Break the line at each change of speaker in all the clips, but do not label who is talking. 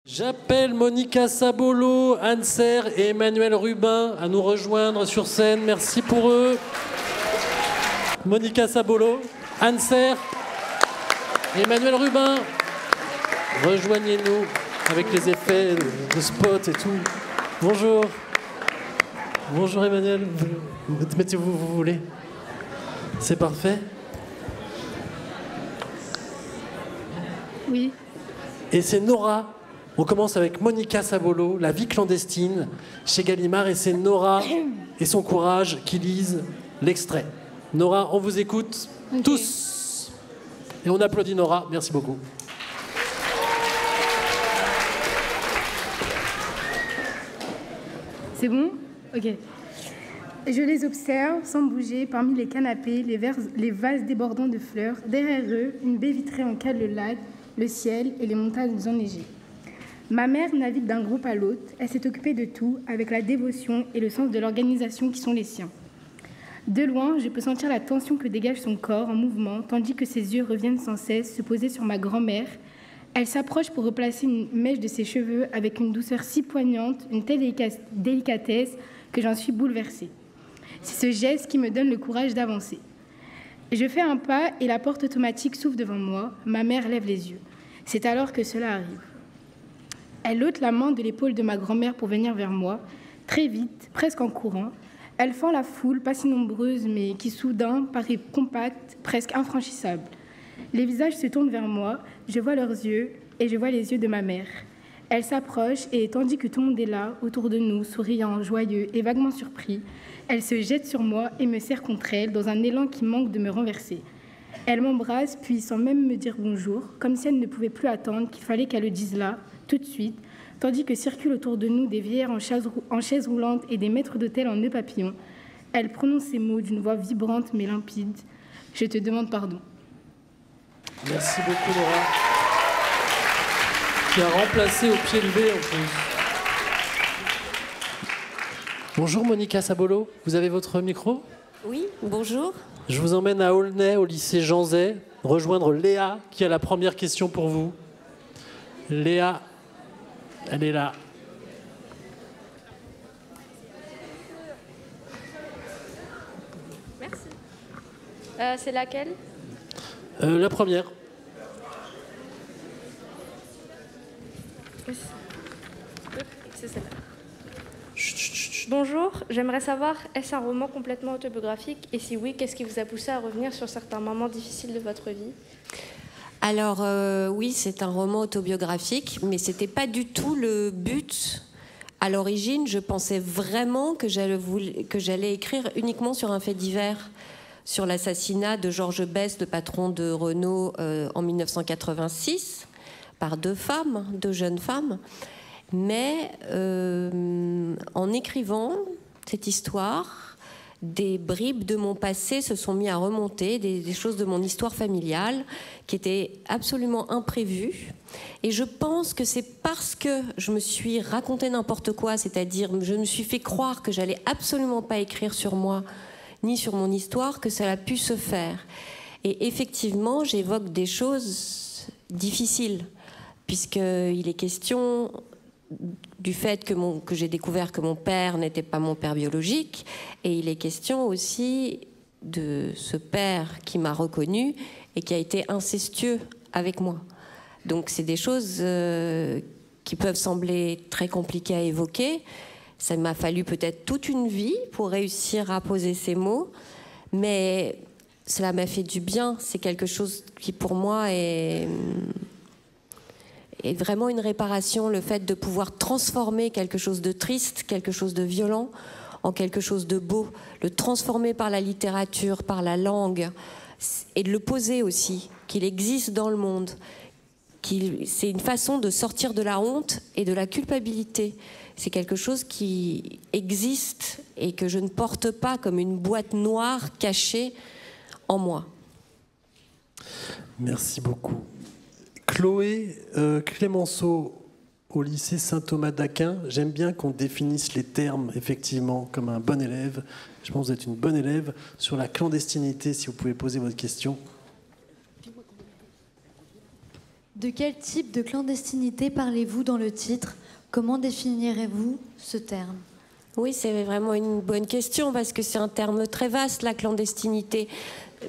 J'appelle Monica Sabolo, Anne Serre et Emmanuel Rubin à nous rejoindre sur scène. Merci pour eux. Monica Sabolo, Anne Serre et Emmanuel Rubin. Rejoignez-nous avec les effets de spot et tout. Bonjour. Bonjour Emmanuel. Mettez-vous où vous voulez. C'est parfait.
Oui.
Et c'est Nora. On commence avec Monica Sabolo, La vie clandestine, chez Gallimard. Et c'est Nora et son courage qui lisent l'extrait. Nora, on vous écoute tous. Et on applaudit Nora. Merci beaucoup.
C'est bon? Ok. Je les observe sans bouger parmi les canapés, les vases débordants de fleurs. Derrière eux, une baie vitrée encadre le lac, le ciel et les montagnes enneigées. Ma mère navigue d'un groupe à l'autre. Elle s'est occupée de tout avec la dévotion et le sens de l'organisation qui sont les siens. De loin, je peux sentir la tension que dégage son corps en mouvement, tandis que ses yeux reviennent sans cesse se poser sur ma grand-mère. Elle s'approche pour replacer une mèche de ses cheveux avec une douceur si poignante, une telle délicatesse que j'en suis bouleversée. C'est ce geste qui me donne le courage d'avancer. Je fais un pas et la porte automatique s'ouvre devant moi. Ma mère lève les yeux. C'est alors que cela arrive. Elle ôte la main de l'épaule de ma grand-mère pour venir vers moi, très vite, presque en courant. Elle fend la foule, pas si nombreuse, mais qui soudain paraît compacte, presque infranchissable. Les visages se tournent vers moi, je vois leurs yeux et je vois les yeux de ma mère. Elle s'approche et tandis que tout le monde est là, autour de nous, souriant, joyeux et vaguement surpris, elle se jette sur moi et me serre contre elle dans un élan qui manque de me renverser. Elle m'embrasse, puis sans même me dire bonjour, comme si elle ne pouvait plus attendre qu'il fallait qu'elle le dise là, tout de suite, tandis que circulent autour de nous des vieillards en chaise roulante et des maîtres d'hôtel en nœuds papillons. Elle prononce ces mots d'une voix vibrante mais limpide. Je te demande pardon.
Merci beaucoup Nora. Qui a remplacé au pied levé en plus. Bonjour Monica Sabolo, vous avez votre micro?
Oui, bonjour.
Je vous emmène à Aulnay, au lycée Jean Zay, rejoindre Léa qui a la première question pour vous. Léa, elle est là.
Merci. C'est laquelle?
La première.
C'est celle-là. Bonjour, j'aimerais savoir, est-ce un roman complètement autobiographique? Et si oui, qu'est-ce qui vous a poussé à revenir sur certains moments difficiles de votre vie?
Alors oui, c'est un roman autobiographique, mais c'était pas du tout le but. À l'origine, je pensais vraiment que j'allais écrire uniquement sur un fait divers, sur l'assassinat de Georges Best, le patron de Renault, en 1986, par deux jeunes femmes. Mais en écrivant cette histoire, des bribes de mon passé se sont mis à remonter, des choses de mon histoire familiale qui étaient absolument imprévues. Et je pense que c'est parce que je me suis raconté n'importe quoi, c'est-à-dire je me suis fait croire que j'allais absolument pas écrire sur moi ni sur mon histoire, que ça a pu se faire. Et effectivement, j'évoque des choses difficiles, puisqu'il est question du fait que j'ai découvert que mon père n'était pas mon père biologique, et il est question aussi de ce père qui m'a reconnue et qui a été incestueux avec moi. Donc c'est des choses qui peuvent sembler très compliquées à évoquer. Ça m'a fallu peut-être toute une vie pour réussir à poser ces mots, mais cela m'a fait du bien. C'est quelque chose qui pour moi est vraiment une réparation, le fait de pouvoir transformer quelque chose de triste, quelque chose de violent, en quelque chose de beau, le transformer par la littérature, par la langue, et de le poser aussi, qu'il existe dans le monde. C'est une façon de sortir de la honte et de la culpabilité. C'est quelque chose qui existe et que je ne porte pas comme une boîte noire cachée en moi.
Merci beaucoup. Chloé Clémenceau, au lycée Saint-Thomas d'Aquin. J'aime bien qu'on définisse les termes, effectivement, comme un bon élève. Je pense que vous êtes une bonne élève. Sur la clandestinité, si vous pouvez poser votre question.
De quel type de clandestinité parlez-vous dans le titre? Comment définirez-vous ce terme?
Oui, c'est vraiment une bonne question parce que c'est un terme très vaste, la clandestinité.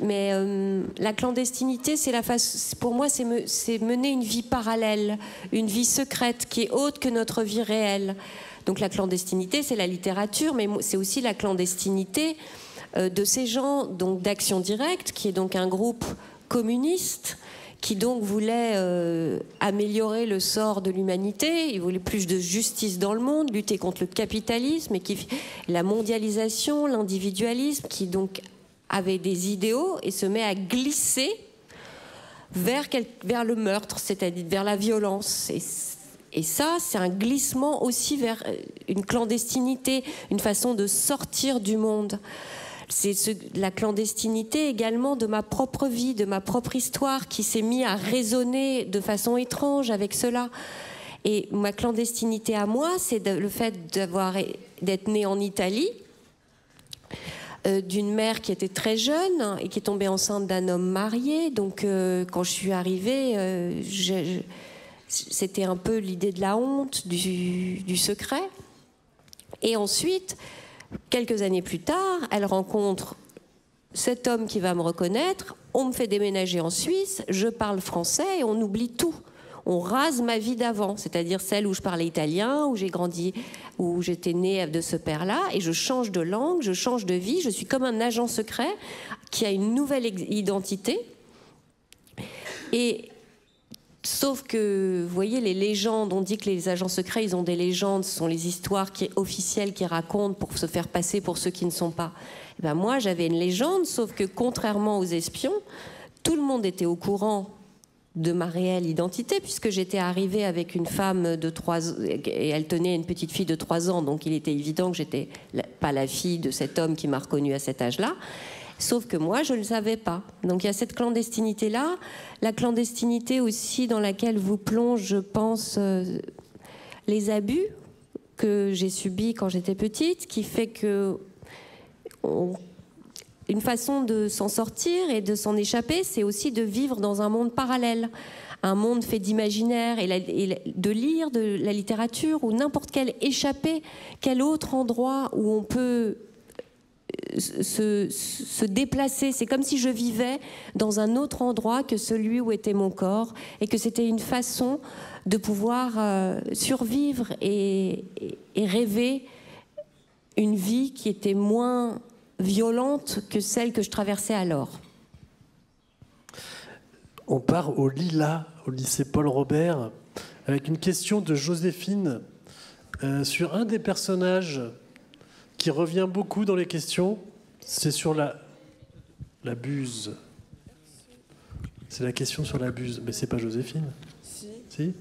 Mais la clandestinité, pour moi, c'est mener une vie parallèle, une vie secrète qui est autre que notre vie réelle. Donc la clandestinité, c'est la littérature, mais c'est aussi la clandestinité de ces gens, donc d'Action Directe, qui est donc un groupe communiste qui donc voulait améliorer le sort de l'humanité, il voulait plus de justice dans le monde, lutter contre le capitalisme, et la mondialisation, l'individualisme, qui donc avait des idéaux et se met à glisser vers le meurtre, c'est-à-dire vers la violence. Et ça, c'est un glissement aussi vers une clandestinité, une façon de sortir du monde. C'est la clandestinité également de ma propre vie, de ma propre histoire, qui s'est mis à résonner de façon étrange avec cela. Et ma clandestinité à moi, c'est le fait d'être née en Italie, d'une mère qui était très jeune et qui est tombée enceinte d'un homme marié. Donc quand je suis arrivée, c'était un peu l'idée de la honte, du secret. Et ensuite, quelques années plus tard, elle rencontre cet homme qui va me reconnaître, on me fait déménager en Suisse, je parle français et on oublie tout. On rase ma vie d'avant, c'est-à-dire celle où je parlais italien, où j'ai grandi, où j'étais née de ce père-là, et je change de langue, je change de vie, je suis comme un agent secret qui a une nouvelle identité. Et sauf que, vous voyez, les légendes, on dit que les agents secrets, ils ont des légendes, ce sont les histoires officielles qu'ils racontent pour se faire passer pour ceux qui ne sont pas. Et ben moi, j'avais une légende, sauf que contrairement aux espions, tout le monde était au courant de ma réelle identité, puisque j'étais arrivée avec une femme de 3 ans, et elle tenait une petite fille de 3 ans, donc il était évident que j'étais pas la fille de cet homme qui m'a reconnue à cet âge-là. Sauf que moi, je ne le savais pas. Donc il y a cette clandestinité-là, la clandestinité aussi dans laquelle vous plonge, je pense, les abus que j'ai subis quand j'étais petite, qui fait que une façon de s'en sortir et de s'en échapper, c'est aussi de vivre dans un monde parallèle, un monde fait d'imaginaire, et de lire de la littérature ou n'importe quel échappé, quel autre endroit où on peut se déplacer. C'est comme si je vivais dans un autre endroit que celui où était mon corps, et que c'était une façon de pouvoir survivre et rêver une vie qui était moins violente que celle que je traversais alors.
On part au Lila, au lycée Paul Robert, avec une question de Joséphine sur un des personnages qui revient beaucoup dans les questions. C'est sur la buse. C'est la question sur la buse. Mais c'est pas Joséphine. Si.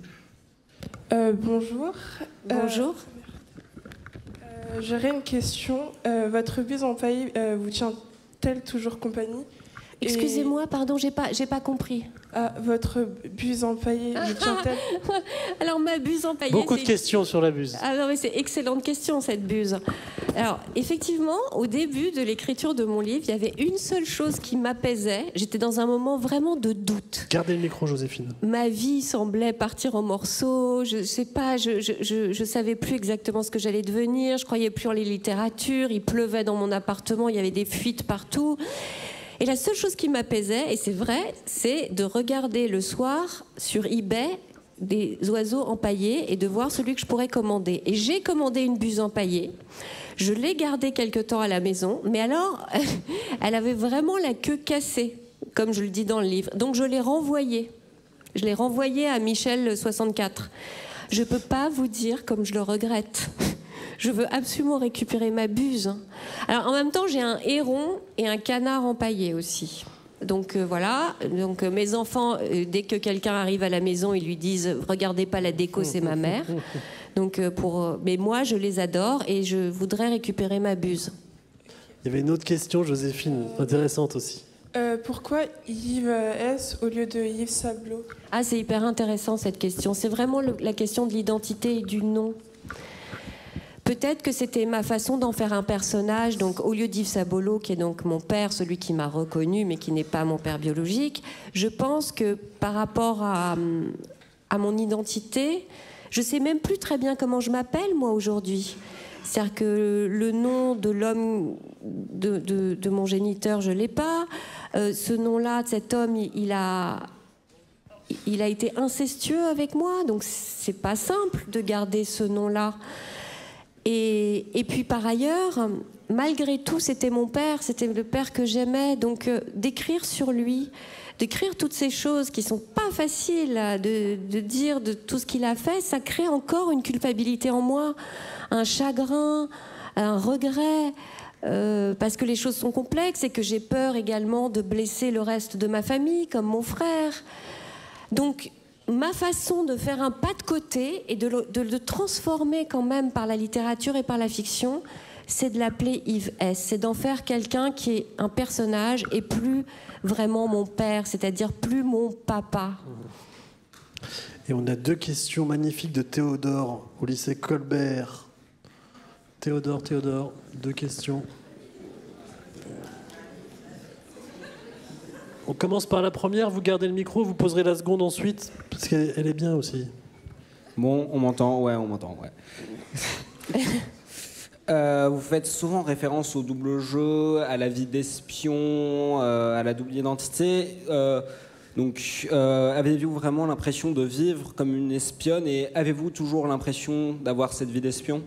Bonjour.
Bonjour.
J'aurais une question. Votre buse empaillée vous tient-elle toujours compagnie?
Excusez-moi, pardon, j'ai pas compris.
Votre buse empaillée vous tient-elle?
Alors ma buse empaillée.
Beaucoup de questions sur la buse.
Ah non, mais c'est excellente question, cette buse. Alors effectivement, au début de l'écriture de mon livre, il y avait une seule chose qui m'apaisait. J'étais dans un moment vraiment de doute.
Gardez le micro, Joséphine.
Ma vie semblait partir en morceaux. Je sais pas, je savais plus exactement ce que j'allais devenir. Je croyais plus en les littératures. Il pleuvait dans mon appartement. Il y avait des fuites partout. Et la seule chose qui m'apaisait, et c'est vrai, c'est de regarder le soir sur eBay des oiseaux empaillés et de voir celui que je pourrais commander. Et j'ai commandé une buse empaillée. Je l'ai gardée quelque temps à la maison, mais alors, elle avait vraiment la queue cassée, comme je le dis dans le livre. Donc je l'ai renvoyée. Je l'ai renvoyée à Michel 64. Je ne peux pas vous dire comme je le regrette. Je veux absolument récupérer ma buse. Alors en même temps, j'ai un héron et un canard empaillé aussi. Donc voilà. Donc mes enfants, dès que quelqu'un arrive à la maison, ils lui disent « Regardez pas la déco, c'est ma mère ». Donc mais moi, je les adore et je voudrais récupérer ma buse.
Il y avait une autre question, Joséphine, intéressante aussi.
Pourquoi Yves S au lieu de Yves Sablot?
Ah, c'est hyper intéressant cette question. C'est vraiment la question de l'identité et du nom. peut-être que c'était ma façon d'en faire un personnage. Donc, au lieu d'Yves Sabolo, qui est donc mon père, celui qui m'a reconnu, mais qui n'est pas mon père biologique, je pense que par rapport à mon identité, je ne sais même plus très bien comment je m'appelle, moi, aujourd'hui. C'est-à-dire que le nom de l'homme, de mon géniteur, je ne l'ai pas. Ce nom-là, de cet homme, il a été incestueux avec moi, donc c'est pas simple de garder ce nom-là. Et puis par ailleurs, malgré tout, c'était mon père, c'était le père que j'aimais, donc d'écrire sur lui, d'écrire toutes ces choses qui sont pas faciles de dire de tout ce qu'il a fait, ça crée encore une culpabilité en moi, un chagrin, un regret. Parce que les choses sont complexes et que j'ai peur également de blesser le reste de ma famille, comme mon frère. Donc, ma façon de faire un pas de côté et de le transformer quand même par la littérature et par la fiction, c'est de l'appeler Yves S. C'est d'en faire quelqu'un qui est un personnage et plus vraiment mon père, c'est-à-dire plus mon papa.
Et on a 2 questions magnifiques de Théodore au lycée Colbert. Théodore, 2 questions. On commence par la première, vous gardez le micro, vous poserez la seconde ensuite, parce qu'elle est bien aussi.
Bon, on m'entend, ouais, on m'entend, ouais. Vous faites souvent référence au double jeu, à la vie d'espion, à la double identité. Donc, avez-vous vraiment l'impression de vivre comme une espionne et avez-vous toujours l'impression d'avoir cette vie d'espion ?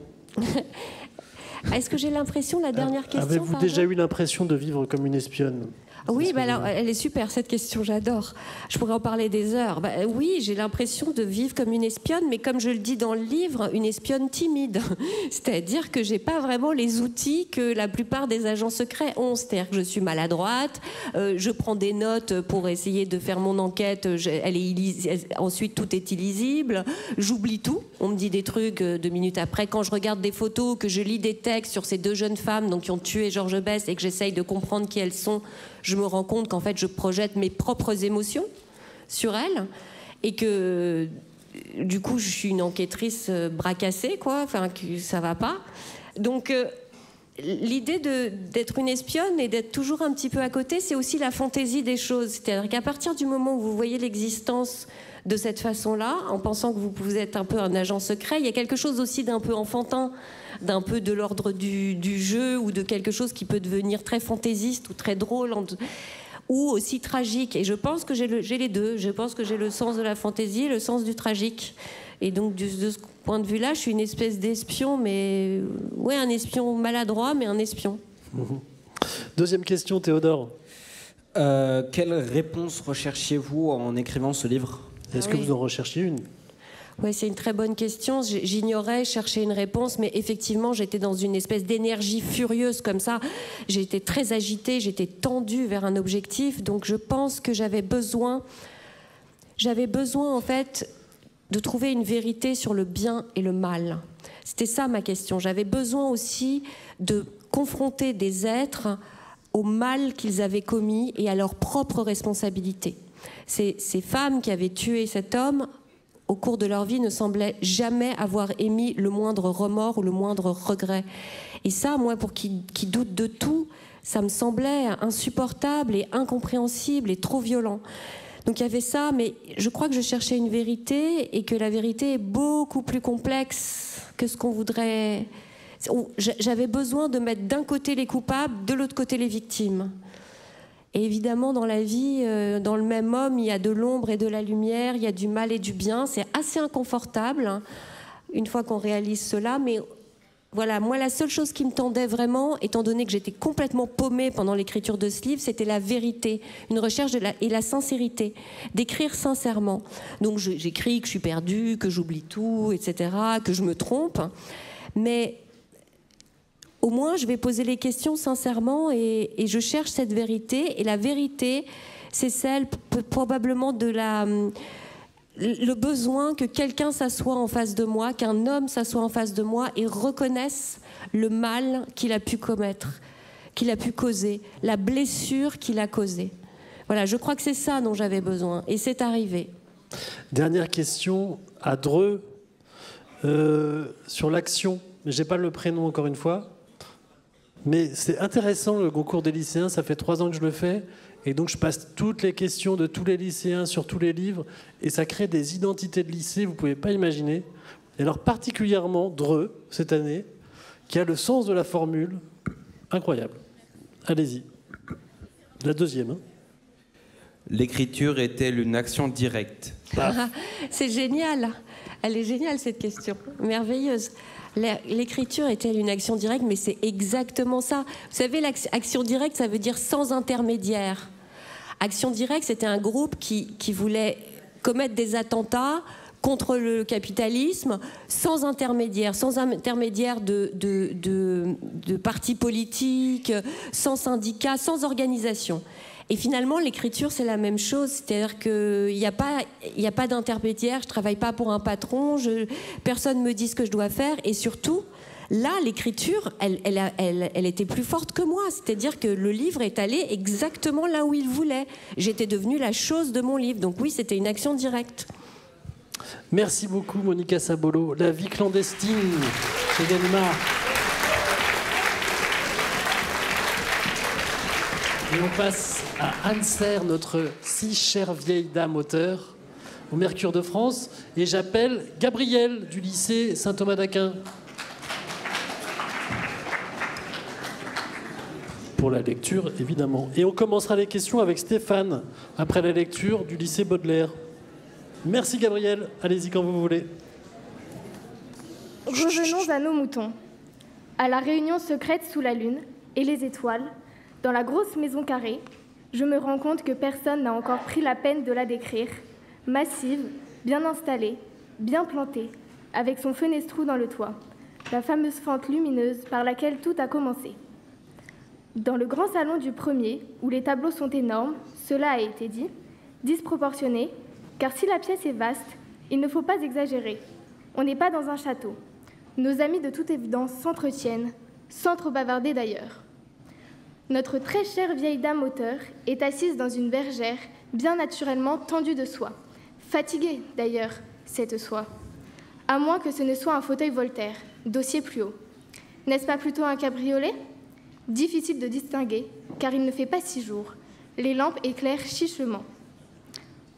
Est-ce que j'ai l'impression, la dernière question,
avez-vous déjà eu l'impression de vivre comme une espionne ?
Oui, alors, elle est super cette question, j'adore. Je pourrais en parler des heures. Oui, j'ai l'impression de vivre comme une espionne, mais comme je le dis dans le livre, une espionne timide. C'est-à-dire que j'ai pas vraiment les outils que la plupart des agents secrets ont. C'est-à-dire que je suis maladroite, je prends des notes pour essayer de faire mon enquête, ensuite tout est illisible, j'oublie tout. On me dit des trucs 2 minutes après. Quand je regarde des photos, que je lis des textes sur ces 2 jeunes femmes donc, qui ont tué Georges Best et que j'essaye de comprendre qui elles sont, je me rends compte qu'en fait, je projette mes propres émotions sur elles et que, du coup, je suis une enquêtrice bracassée, quoi, enfin, que ça va pas. Donc, l'idée d'être une espionne et d'être toujours un petit peu à côté, c'est aussi la fantaisie des choses. C'est-à-dire qu'à partir du moment où vous voyez l'existence de cette façon-là, en pensant que vous êtes un peu un agent secret, il y a quelque chose aussi d'un peu enfantin, d'un peu de l'ordre du jeu ou de quelque chose qui peut devenir très fantaisiste ou très drôle ou aussi tragique. Et je pense que j'ai les deux. Je pense que j'ai le sens de la fantaisie et le sens du tragique. Et donc, de ce point de vue-là, je suis une espèce d'espion, mais... Ouais, un espion maladroit, mais un espion.
Deuxième question, Théodore.
Quelle réponse recherchiez-vous en écrivant ce livre ?
Est-ce que vous en recherchiez une ?
Oui, c'est une très bonne question. J'ignorais chercher une réponse, mais effectivement, j'étais dans une espèce d'énergie furieuse comme ça. J'étais très agitée, j'étais tendue vers un objectif. Donc, je pense que j'avais besoin en fait, de trouver une vérité sur le bien et le mal. C'était ça ma question. J'avais besoin aussi de confronter des êtres au mal qu'ils avaient commis et à leur propre responsabilité. Ces femmes qui avaient tué cet homme, au cours de leur vie, ne semblaient jamais avoir émis le moindre remords ou le moindre regret. Et ça, moi, pour qui doute de tout, ça me semblait insupportable et incompréhensible et trop violent. Donc il y avait ça, mais je crois que je cherchais une vérité et que la vérité est beaucoup plus complexe que ce qu'on voudrait. J'avais besoin de mettre d'un côté les coupables, de l'autre côté les victimes. Et évidemment, dans la vie, dans le même homme, il y a de l'ombre et de la lumière, il y a du mal et du bien. C'est assez inconfortable, hein, une fois qu'on réalise cela. Mais voilà, moi, la seule chose qui me tendait vraiment, étant donné que j'étais complètement paumée pendant l'écriture de ce livre, c'était la vérité, une recherche et la sincérité, d'écrire sincèrement. Donc j'écris que je suis perdue, que j'oublie tout, etc., que je me trompe. Mais... au moins, je vais poser les questions sincèrement et je cherche cette vérité. Et la vérité, c'est celle probablement de le besoin que quelqu'un s'assoie en face de moi, qu'un homme s'assoie en face de moi et reconnaisse le mal qu'il a pu commettre, qu'il a pu causer, la blessure qu'il a causée. Voilà, je crois que c'est ça dont j'avais besoin. Et c'est arrivé. Dernière question à Dreux sur l'action.
mais j'ai pas le prénom encore une fois. Mais c'est intéressant le concours des lycéens, ça fait 3 ans que je le fais. Et donc je passe toutes les questions de tous les lycéens sur tous les livres. Et ça crée des identités de lycée, vous ne pouvez pas imaginer. Et alors particulièrement Dreux, cette année, qui a le sens de la formule. Incroyable. Allez-y. La deuxième. Hein.
L'écriture est-elle une action directe?
C'est génial. Elle est géniale cette question. Merveilleuse. L'écriture est-elle une action directe? Mais c'est exactement ça. Vous savez, l'action directe, ça veut dire sans intermédiaire. Action directe, c'était un groupe qui voulait commettre des attentats contre le capitalisme sans intermédiaire de partis politiques, sans syndicats, sans organisation. Et finalement, l'écriture, c'est la même chose. C'est-à-dire qu'il n'y a pas d'intermédiaire, je ne travaille pas pour un patron, personne ne me dit ce que je dois faire. Et surtout, là, l'écriture, elle était plus forte que moi. C'est-à-dire que le livre est allé exactement là où il voulait. J'étais devenue la chose de mon livre. Donc oui, c'était une action directe.
Merci beaucoup, Monica Sabolo. La vie clandestine chez Gallimard. Et on passe à Anne Serre, notre si chère vieille dame auteur, au Mercure de France. Et j'appelle Gabrielle du lycée Saint-Thomas d'Aquin. Pour la lecture, évidemment. Et on commencera les questions avec Stéphane, après la lecture du lycée Baudelaire. Merci Gabrielle, allez-y quand vous voulez.
Revenons à nos moutons. À la réunion secrète sous la lune et les étoiles, dans la grosse maison carrée, je me rends compte que personne n'a encore pris la peine de la décrire. Massive, bien installée, bien plantée, avec son fenestrou dans le toit, la fameuse fente lumineuse par laquelle tout a commencé. Dans le grand salon du premier, où les tableaux sont énormes, cela a été dit, disproportionné, car si la pièce est vaste, il ne faut pas exagérer. On n'est pas dans un château. Nos amis de toute évidence s'entretiennent, sans trop bavarder d'ailleurs. Notre très chère vieille dame auteur est assise dans une bergère bien naturellement tendue de soie. Fatiguée d'ailleurs, cette soie. À moins que ce ne soit un fauteuil Voltaire, dossier plus haut. N'est-ce pas plutôt un cabriolet? Difficile de distinguer, car il ne fait pas 6 jours. Les lampes éclairent chichement.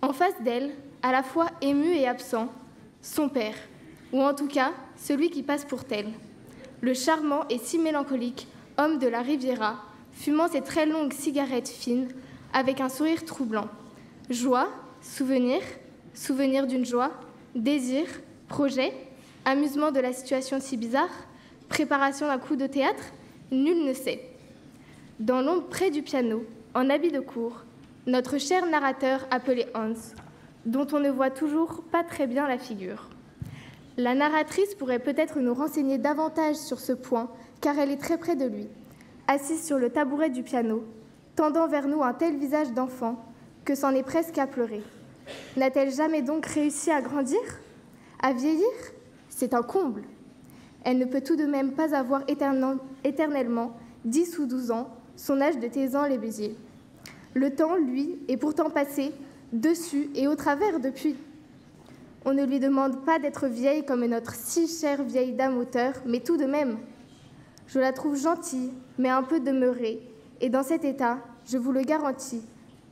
En face d'elle, à la fois ému et absent, son père, ou en tout cas celui qui passe pour tel. Le charmant et si mélancolique homme de la Riviera, fumant ses très longues cigarettes fines, avec un sourire troublant. Joie, souvenir, souvenir d'une joie, désir, projet, amusement de la situation si bizarre, préparation d'un coup de théâtre, nul ne sait. Dans l'ombre près du piano, en habit de cour, notre cher narrateur appelé Hans, dont on ne voit toujours pas très bien la figure. La narratrice pourrait peut-être nous renseigner davantage sur ce point, car elle est très près de lui, assise sur le tabouret du piano, tendant vers nous un tel visage d'enfant que c'en est presque à pleurer. N'a-t-elle jamais donc réussi à grandir? À vieillir? C'est un comble. Elle ne peut tout de même pas avoir éternellement 10 ou 12 ans, son âge de Thésée les Béziers. Le temps, lui, est pourtant passé dessus et au travers depuis. On ne lui demande pas d'être vieille comme notre si chère vieille dame auteur, mais tout de même. Je la trouve gentille, mais un peu demeurée, et dans cet état, je vous le garantis,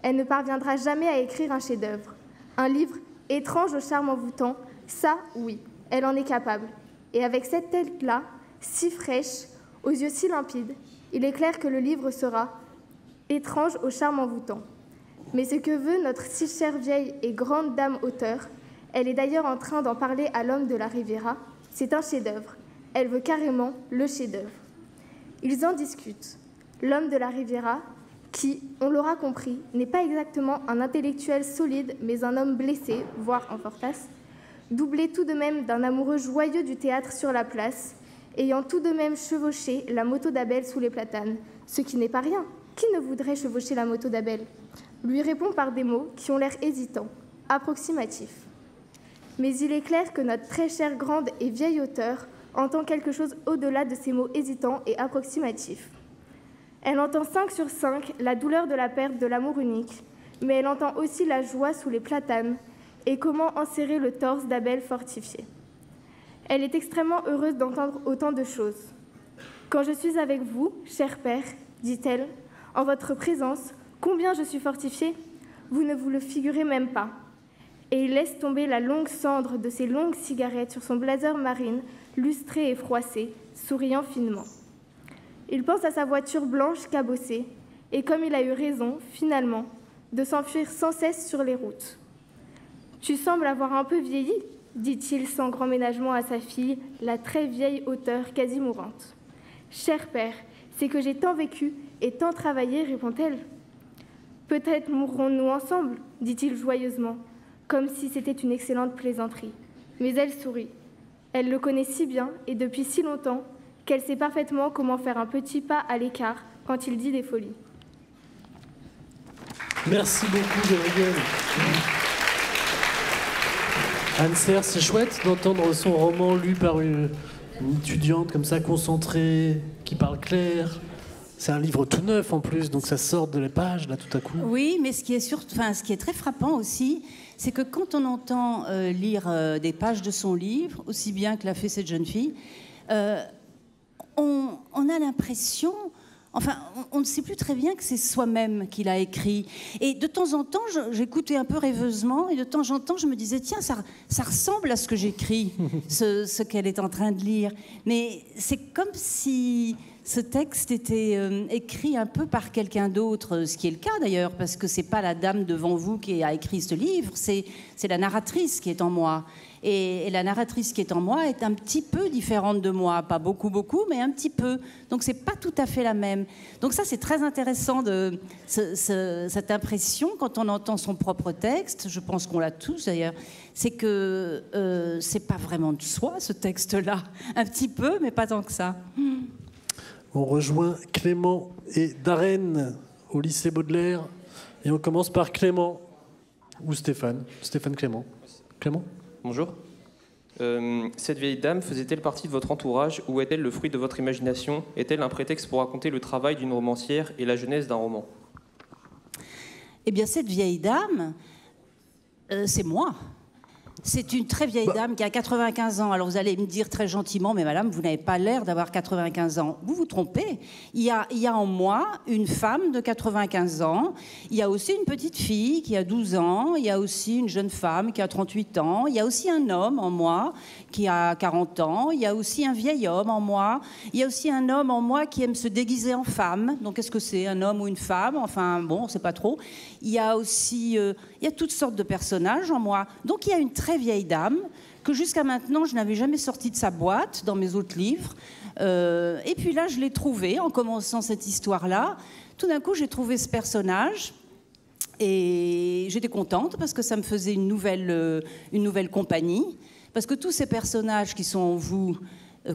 elle ne parviendra jamais à écrire un chef-d'œuvre. Un livre étrange au charme envoûtant, ça, oui, elle en est capable. Et avec cette tête-là, si fraîche, aux yeux si limpides, il est clair que le livre sera étrange au charme envoûtant. Mais ce que veut notre si chère vieille et grande dame auteur, elle est d'ailleurs en train d'en parler à l'homme de la Riviera, c'est un chef-d'œuvre. Elle veut carrément le chef-d'œuvre. Ils en discutent. L'homme de la Riviera, qui, on l'aura compris, n'est pas exactement un intellectuel solide, mais un homme blessé, voire en fortasse, doublé tout de même d'un amoureux joyeux du théâtre sur la place, ayant tout de même chevauché la moto d'Abel sous les platanes, ce qui n'est pas rien. Qui ne voudrait chevaucher la moto d'Abel? Lui répond par des mots qui ont l'air hésitants, approximatifs. Mais il est clair que notre très chère grande et vieille auteure entend quelque chose au-delà de ces mots hésitants et approximatifs. Elle entend 5 sur 5 la douleur de la perte de l'amour unique, mais elle entend aussi la joie sous les platanes et comment enserrer le torse d'Abel fortifié.
Elle est extrêmement heureuse d'entendre autant de choses. Quand je suis avec vous, cher père, dit-elle, en votre présence, combien je suis fortifiée, vous ne vous le figurez même pas. Et il laisse tomber la longue cendre de ses longues cigarettes sur son blazer marine, lustré et froissé, souriant finement. Il pense à sa voiture blanche cabossée, et comme il a eu raison, finalement, de s'enfuir sans cesse sur les routes. « Tu sembles avoir un peu vieilli », dit-il sans grand ménagement à sa fille, la très vieille auteure quasi mourante. « Cher père, c'est que j'ai tant vécu et tant travaillé, répond-elle. « Peut-être mourrons-nous ensemble, dit-il joyeusement, comme si c'était une excellente plaisanterie. Mais elle sourit. Elle le connaît si bien et depuis si longtemps qu'elle sait parfaitement comment faire un petit pas à l'écart quand il dit des folies.
Merci beaucoup, Gabriel. Anne-Serre, c'est chouette d'entendre son roman lu par une étudiante comme ça, concentrée, qui parle clair. C'est un livre tout neuf en plus, donc ça sort de la page là tout à coup.
Oui, mais ce qui est très frappant aussi, c'est que quand on entend lire des pages de son livre, aussi bien que l'a fait cette jeune fille, on a l'impression, enfin, on ne sait plus très bien que c'est soi-même qui l'a écrit. Et de temps en temps, j'écoutais un peu rêveusement, et de temps en temps, je me disais, tiens, ça ressemble à ce que j'écris, ce qu'elle est en train de lire. Mais c'est comme si ce texte était écrit un peu par quelqu'un d'autre, ce qui est le cas d'ailleurs, parce que c'est pas la dame devant vous qui a écrit ce livre, c'est la narratrice qui est en moi. Et la narratrice qui est en moi est un petit peu différente de moi, pas beaucoup, mais un petit peu. Donc c'est pas tout à fait la même. Donc ça, c'est très intéressant, cette impression quand on entend son propre texte, je pense qu'on l'a tous d'ailleurs, c'est que c'est pas vraiment de soi, ce texte-là. Un petit peu, mais pas tant que ça.
On rejoint Clément et Darren au lycée Baudelaire. Et on commence par Clément ou Stéphane. Stéphane Clément. Clément ?
Bonjour. Cette vieille dame faisait-elle partie de votre entourage ou est-elle le fruit de votre imagination? Est-elle un prétexte pour raconter le travail d'une romancière et la genèse d'un roman?
Eh bien, cette vieille dame, c'est moi. C'est une très vieille dame qui a 95 ans. Alors vous allez me dire très gentiment, mais madame, vous n'avez pas l'air d'avoir 95 ans. Vous vous trompez. Il y a en moi une femme de 95 ans. Il y a aussi une petite fille qui a 12 ans. Il y a aussi une jeune femme qui a 38 ans. Il y a aussi un homme en moi qui a 40 ans. Il y a aussi un vieil homme en moi. Il y a aussi un homme en moi qui aime se déguiser en femme. Donc est-ce que c'est un homme ou une femme? Enfin bon, on ne sait pas trop. Il y a aussi... il y a toutes sortes de personnages en moi. Donc il y a une très vieille dame que jusqu'à maintenant je n'avais jamais sorti de sa boîte dans mes autres livres. Et puis là je l'ai trouvée en commençant cette histoire-là. Tout d'un coup j'ai trouvé ce personnage et j'étais contente parce que ça me faisait une nouvelle compagnie. Parce que tous ces personnages qui sont en vous,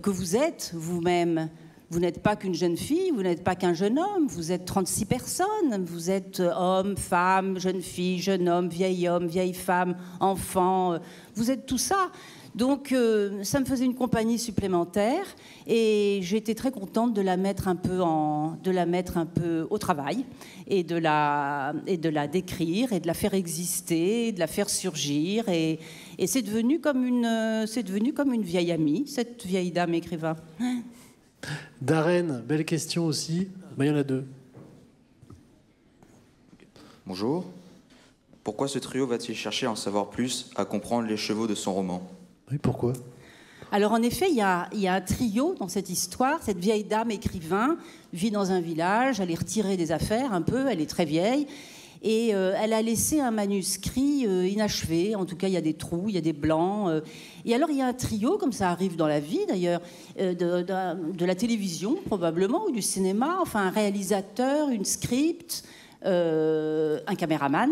que vous êtes vous-même, vous n'êtes pas qu'une jeune fille, vous n'êtes pas qu'un jeune homme, vous êtes 36 personnes. Vous êtes homme, femme, jeune fille, jeune homme, vieille femme, enfant. Vous êtes tout ça. Donc ça me faisait une compagnie supplémentaire et j'ai été très contente de la mettre un peu au travail et de la décrire et de la faire exister, de la faire surgir et c'est devenu comme une vieille amie, cette vieille dame écrivain.
Darren, belle question aussi. Il y en a deux.
Bonjour. Pourquoi ce trio va-t-il chercher à en savoir plus, à comprendre les chevaux de son roman?
Oui, pourquoi?
Alors en effet, il y a un trio dans cette histoire. Cette vieille dame écrivain vit dans un village, elle est retirée des affaires un peu, elle est très vieille. Et elle a laissé un manuscrit inachevé. En tout cas, il y a des trous, il y a des blancs. Et alors, il y a un trio, comme ça arrive dans la vie d'ailleurs, de la télévision probablement, ou du cinéma. Enfin, un réalisateur, une script, un caméraman,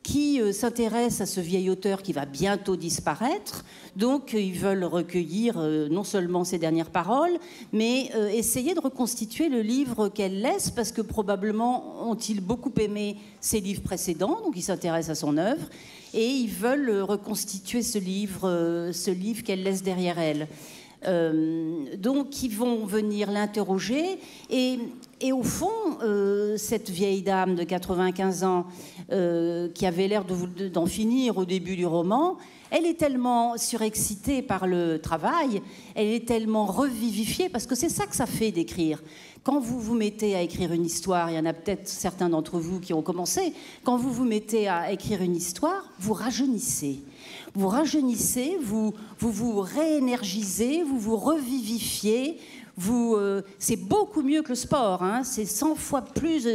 qui s'intéresse à ce vieil auteur qui va bientôt disparaître. Donc, ils veulent recueillir non seulement ses dernières paroles, mais essayer de reconstituer le livre qu'elle laisse, parce que probablement ont-ils beaucoup aimé ses livres précédents, donc ils s'intéressent à son œuvre, et ils veulent reconstituer ce livre qu'elle laisse derrière elle. Donc, ils vont venir l'interroger, et Et au fond, cette vieille dame de 95 ans qui avait l'air d'en finir au début du roman, elle est tellement surexcitée par le travail, elle est tellement revivifiée, parce que c'est ça que ça fait d'écrire. Quand vous vous mettez à écrire une histoire, il y en a peut-être certains d'entre vous qui ont commencé, quand vous vous mettez à écrire une histoire, vous rajeunissez. Vous rajeunissez, vous vous réénergisez, vous vous revivifiez. C'est beaucoup mieux que le sport, hein. C'est 100 fois plus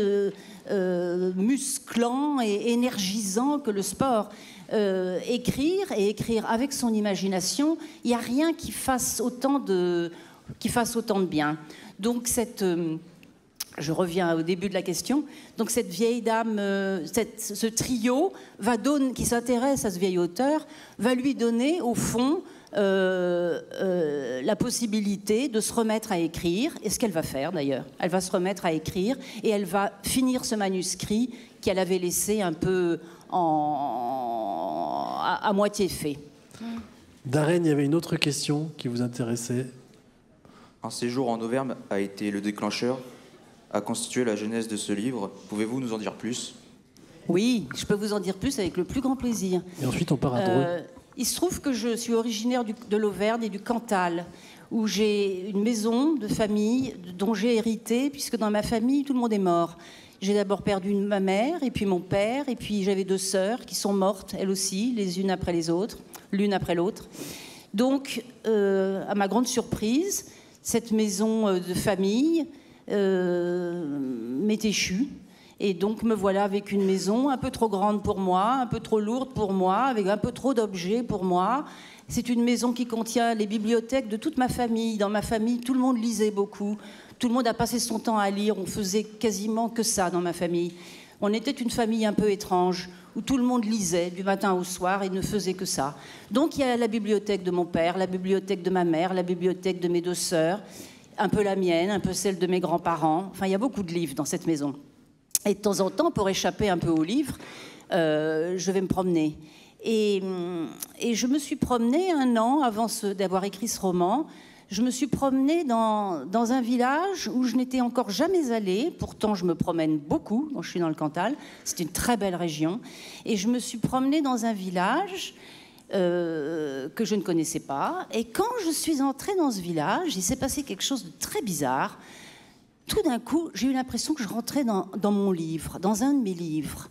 musclant et énergisant que le sport. Écrire et écrire avec son imagination, il n'y a rien qui fasse autant de bien. Donc je reviens au début de la question. Donc cette vieille dame, ce trio qui s'intéresse à ce vieil auteur, va lui donner au fond la possibilité de se remettre à écrire, et ce qu'elle va faire d'ailleurs. Elle va se remettre à écrire et elle va finir ce manuscrit qu'elle avait laissé un peu à moitié fait.
Darren, il y avait une autre question qui vous intéressait.
Un séjour en Auvergne a été le déclencheur, a constitué la genèse de ce livre. Pouvez-vous nous en dire plus?
Oui, je peux vous en dire plus avec le plus grand plaisir.
Et ensuite, on part à Dreux.
Il se trouve que je suis originaire de l'Auvergne et du Cantal, où j'ai une maison de famille dont j'ai hérité, puisque dans ma famille, tout le monde est mort. J'ai d'abord perdu ma mère, et puis mon père, et puis j'avais 2 sœurs qui sont mortes, elles aussi, les unes après les autres, l'une après l'autre. Donc, à ma grande surprise, cette maison de famille m'est échue. Et donc, me voilà avec une maison un peu trop grande pour moi, un peu trop lourde pour moi, avec un peu trop d'objets pour moi. C'est une maison qui contient les bibliothèques de toute ma famille. Dans ma famille, tout le monde lisait beaucoup. Tout le monde a passé son temps à lire. On faisait quasiment que ça dans ma famille. On était une famille un peu étrange, où tout le monde lisait du matin au soir et ne faisait que ça. Donc il y a la bibliothèque de mon père, la bibliothèque de ma mère, la bibliothèque de mes 2 sœurs, un peu la mienne, un peu celle de mes grands-parents. Enfin, il y a beaucoup de livres dans cette maison. Et de temps en temps, pour échapper un peu aux livres, je vais me promener. Et je me suis promenée 1 an avant d'avoir écrit ce roman. Je me suis promenée dans un village où je n'étais encore jamais allée. Pourtant, je me promène beaucoup quand je suis dans le Cantal. C'est une très belle région. Et je me suis promenée dans un village que je ne connaissais pas. Et quand je suis entrée dans ce village, il s'est passé quelque chose de très bizarre. Tout d'un coup, j'ai eu l'impression que je rentrais dans mon livre, dans un de mes livres.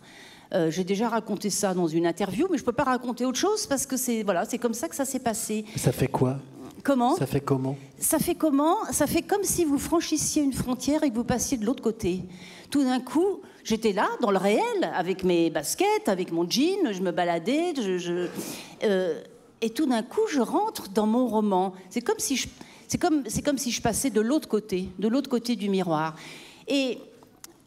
J'ai déjà raconté ça dans une interview, mais je ne peux pas raconter autre chose parce que c'est comme ça que ça s'est passé.
Ça fait quoi?
Comment?
Ça fait comment?
Ça fait comment? Ça fait comme si vous franchissiez une frontière et que vous passiez de l'autre côté. Tout d'un coup, j'étais là, dans le réel, avec mes baskets, avec mon jean, je me baladais, et tout d'un coup, je rentre dans mon roman. C'est comme si je passais de l'autre côté du miroir. Et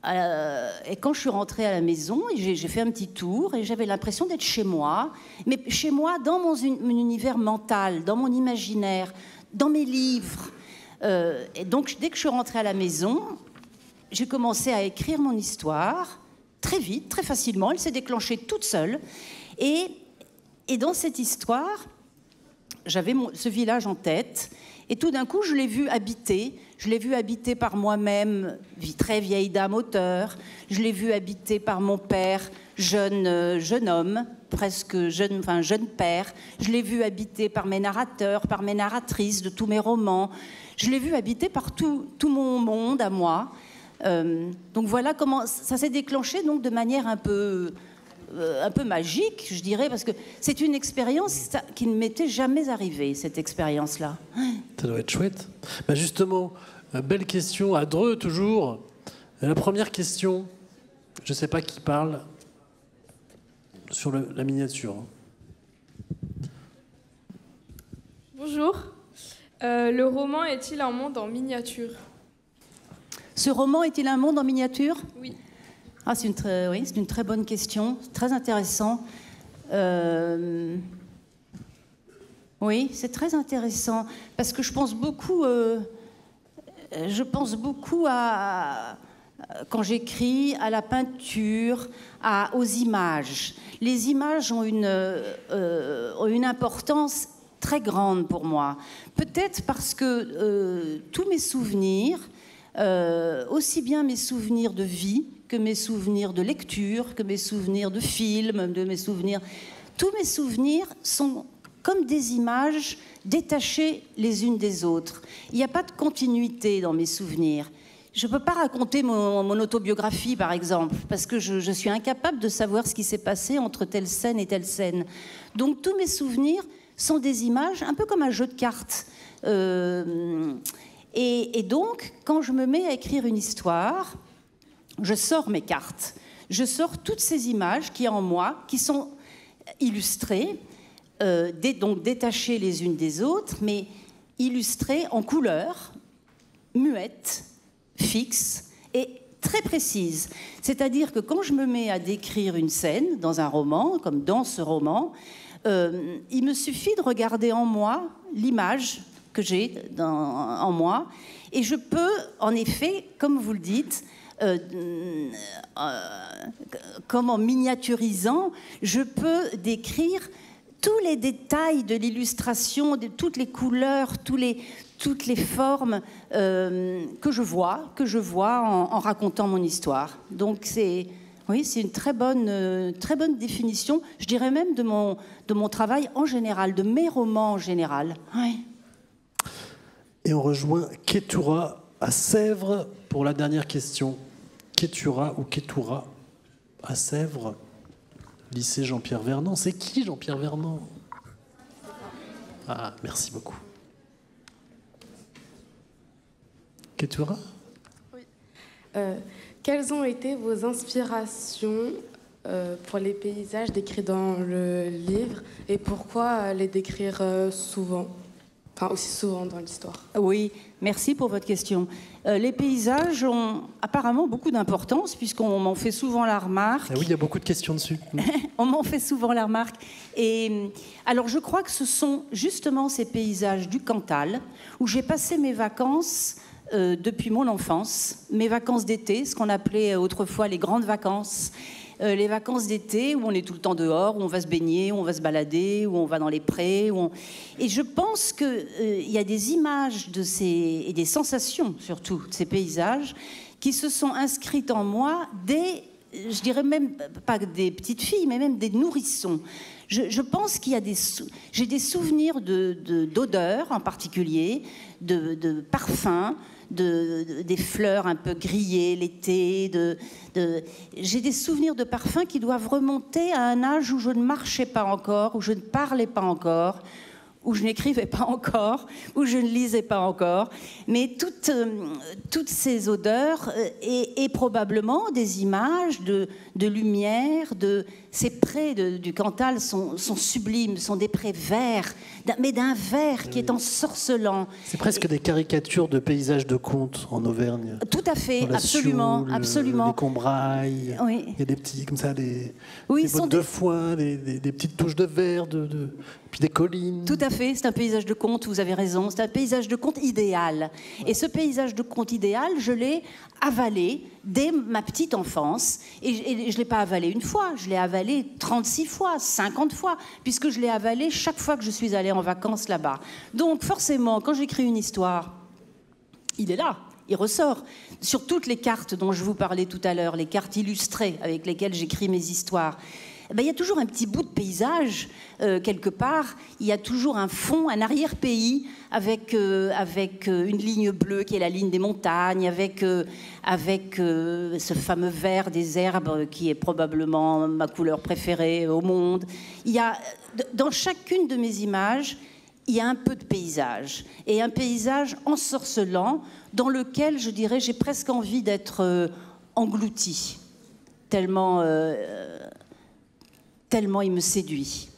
quand je suis rentrée à la maison, j'ai fait un petit tour et j'avais l'impression d'être chez moi, mais chez moi dans mon univers mental, dans mon imaginaire, dans mes livres. Et donc, dès que je suis rentrée à la maison, j'ai commencé à écrire mon histoire très vite, très facilement. Elle s'est déclenchée toute seule. Et dans cette histoire, j'avais ce village en tête. Et tout d'un coup, je l'ai vu habité. Je l'ai vu habité par moi-même, très vieille dame auteur. Je l'ai vu habité par mon père, jeune homme, presque jeune père. Je l'ai vu habité par mes narrateurs, par mes narratrices de tous mes romans. Je l'ai vu habité par tout mon monde à moi. Donc voilà comment ça s'est déclenché donc de manière un peu magique, je dirais, parce que c'est une expérience qui ne m'était jamais arrivée, cette expérience-là.
Ça doit être chouette. Bah justement, belle question, à Dreux toujours. La première question, je ne sais pas qui parle, sur la miniature.
Bonjour. Le roman est-il un monde en miniature?
Ce roman est-il un monde en miniature?
Oui.
Ah, c'est une très bonne question, très intéressant. Oui, c'est très intéressant parce que je pense beaucoup quand j'écris à la peinture, aux images. Les images ont une importance très grande pour moi. Peut-être parce que tous mes souvenirs aussi bien mes souvenirs de vie que mes souvenirs de lecture, que mes souvenirs de films, de mes souvenirs. Tous mes souvenirs sont comme des images détachées les unes des autres. Il n'y a pas de continuité dans mes souvenirs. Je ne peux pas raconter mon autobiographie, par exemple, parce que je suis incapable de savoir ce qui s'est passé entre telle scène et telle scène. Donc tous mes souvenirs sont des images, un peu comme un jeu de cartes. Et donc, quand je me mets à écrire une histoire, je sors mes cartes. Je sors toutes ces images qui en moi, qui sont illustrées, donc détachées les unes des autres, mais illustrées en couleurs, muettes, fixes et très précises. C'est-à-dire que quand je me mets à décrire une scène dans un roman, comme dans ce roman, il me suffit de regarder en moi l'image que j'ai en moi, et je peux, en effet, comme vous le dites, comme en miniaturisant, je peux décrire tous les détails de l'illustration, de toutes les couleurs, toutes les formes que je vois en racontant mon histoire. Donc oui, c'est une très bonne définition, je dirais même de mon travail en général, de mes romans en général. Oui.
Et on rejoint Kétoura à Sèvres pour la dernière question. Kétoura ou Kétoura à Sèvres, lycée Jean-Pierre Vernant. C'est qui Jean-Pierre Vernant? Ah, merci beaucoup. Kétoura?
Oui. Quelles ont été vos inspirations pour les paysages décrits dans le livre et pourquoi les décrire souvent? Enfin, aussi souvent dans l'histoire.
Oui, merci pour votre question. Les paysages ont apparemment beaucoup d'importance puisqu'on m'en fait souvent la remarque.
Ah oui, il y a beaucoup de questions dessus.
On m'en fait souvent la remarque. Et alors, je crois que ce sont justement ces paysages du Cantal où j'ai passé mes vacances depuis mon enfance, mes vacances d'été, ce qu'on appelait autrefois les grandes vacances. Les vacances d'été où on est tout le temps dehors, où on va se baigner, où on va se balader, où on va dans les prés. Et je pense qu'il y a des images et des sensations, surtout, de ces paysages, qui se sont inscrites en moi je dirais même pas des petites filles, mais même des nourrissons. Je pense qu'il y a j'ai des souvenirs d'odeurs en particulier, de parfums, des fleurs un peu grillées l'été. J'ai des souvenirs de parfums qui doivent remonter à un âge où je ne marchais pas encore, où je ne parlais pas encore, où je n'écrivais pas encore, où je ne lisais pas encore. Mais toutes ces odeurs et probablement des images de lumière, ces prés du Cantal sont sublimes, sont des prés verts, mais d'un vert qui est ensorcelant.
C'est presque des caricatures de paysages de contes en Auvergne.
Tout à fait, absolument,
Sioule,
absolument.
Les Combrailles,
oui.
Il y a des petits, comme ça, des
bottes
de foin, des petites touches de vert, puis des collines.
Tout à fait, c'est un paysage de conte, vous avez raison, c'est un paysage de conte idéal. Et ce paysage de conte idéal, je l'ai avalé dès ma petite enfance. Et je ne l'ai pas avalé une fois, je l'ai avalé 36 fois, 50 fois, puisque je l'ai avalé chaque fois que je suis allée en vacances là-bas. Donc forcément, quand j'écris une histoire, il est là, il ressort. Sur toutes les cartes dont je vous parlais tout à l'heure, les cartes illustrées avec lesquelles j'écris mes histoires, il y a toujours un petit bout de paysage, quelque part. Il y a toujours un fond, un arrière-pays, avec une ligne bleue qui est la ligne des montagnes, avec ce fameux vert des herbes qui est probablement ma couleur préférée au monde. Dans chacune de mes images, il y a un peu de paysage. Et un paysage ensorcelant, dans lequel, je dirais, j'ai presque envie d'être engloutie. Tellement il me séduit.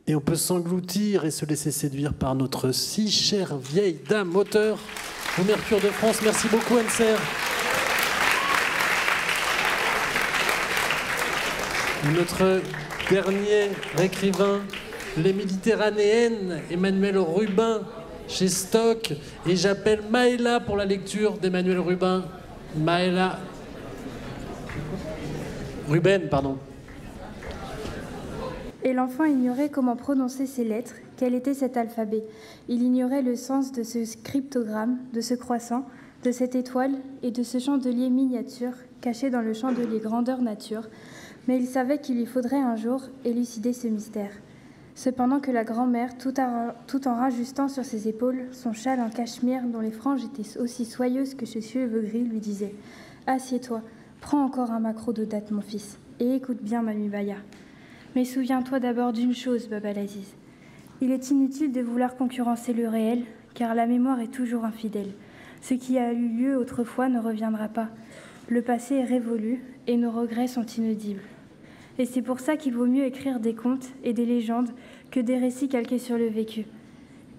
Et on peut s'engloutir et se laisser séduire par notre si chère vieille dame auteure au Mercure de France. Merci beaucoup, Anne-Serre. Notre dernier écrivain, les Méditerranéennes, Emmanuel Rubin, chez Stock. Et j'appelle Maëla pour la lecture d'Emmanuel Rubin. Maëla. Ruben, pardon.
Et l'enfant ignorait comment prononcer ces lettres, quel était cet alphabet. Il ignorait le sens de ce cryptogramme, de ce croissant, de cette étoile et de ce chandelier miniature caché dans le chandelier grandeur nature, mais il savait qu'il lui faudrait un jour élucider ce mystère. Cependant que la grand-mère, tout en rajustant sur ses épaules son châle en cachemire dont les franges étaient aussi soyeuses que ses cheveux gris, lui disait « Assieds-toi, prends encore un maquereau de date, mon fils, et écoute bien, Mamie Baya. Mais souviens-toi d'abord d'une chose, Baba Laziz. Il est inutile de vouloir concurrencer le réel, car la mémoire est toujours infidèle. Ce qui a eu lieu autrefois ne reviendra pas. Le passé est révolu, et nos regrets sont inaudibles. Et c'est pour ça qu'il vaut mieux écrire des contes et des légendes que des récits calqués sur le vécu.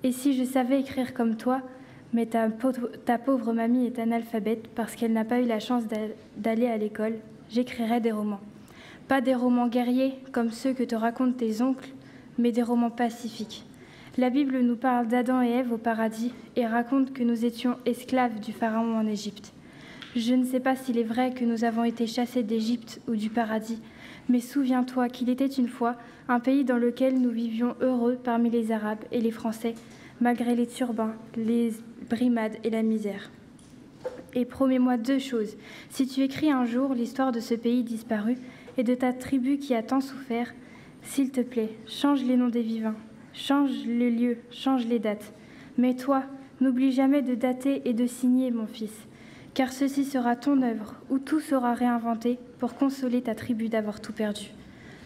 Et si je savais écrire comme toi, mais ta pauvre mamie est analphabète parce qu'elle n'a pas eu la chance d'aller à l'école, j'écrirais des romans. Pas des romans guerriers comme ceux que te racontent tes oncles, mais des romans pacifiques. La Bible nous parle d'Adam et Ève au paradis et raconte que nous étions esclaves du pharaon en Égypte. Je ne sais pas s'il est vrai que nous avons été chassés d'Égypte ou du paradis, mais souviens-toi qu'il était une fois un pays dans lequel nous vivions heureux parmi les Arabes et les Français, malgré les turbans, les brimades et la misère. Et promets-moi 2 choses. Si tu écris un jour l'histoire de ce pays disparu et de ta tribu qui a tant souffert, s'il te plaît, change les noms des vivants, change les lieux, change les dates. Mais toi, n'oublie jamais de dater et de signer, mon fils, car ceci sera ton œuvre, où tout sera réinventé pour consoler ta tribu d'avoir tout perdu.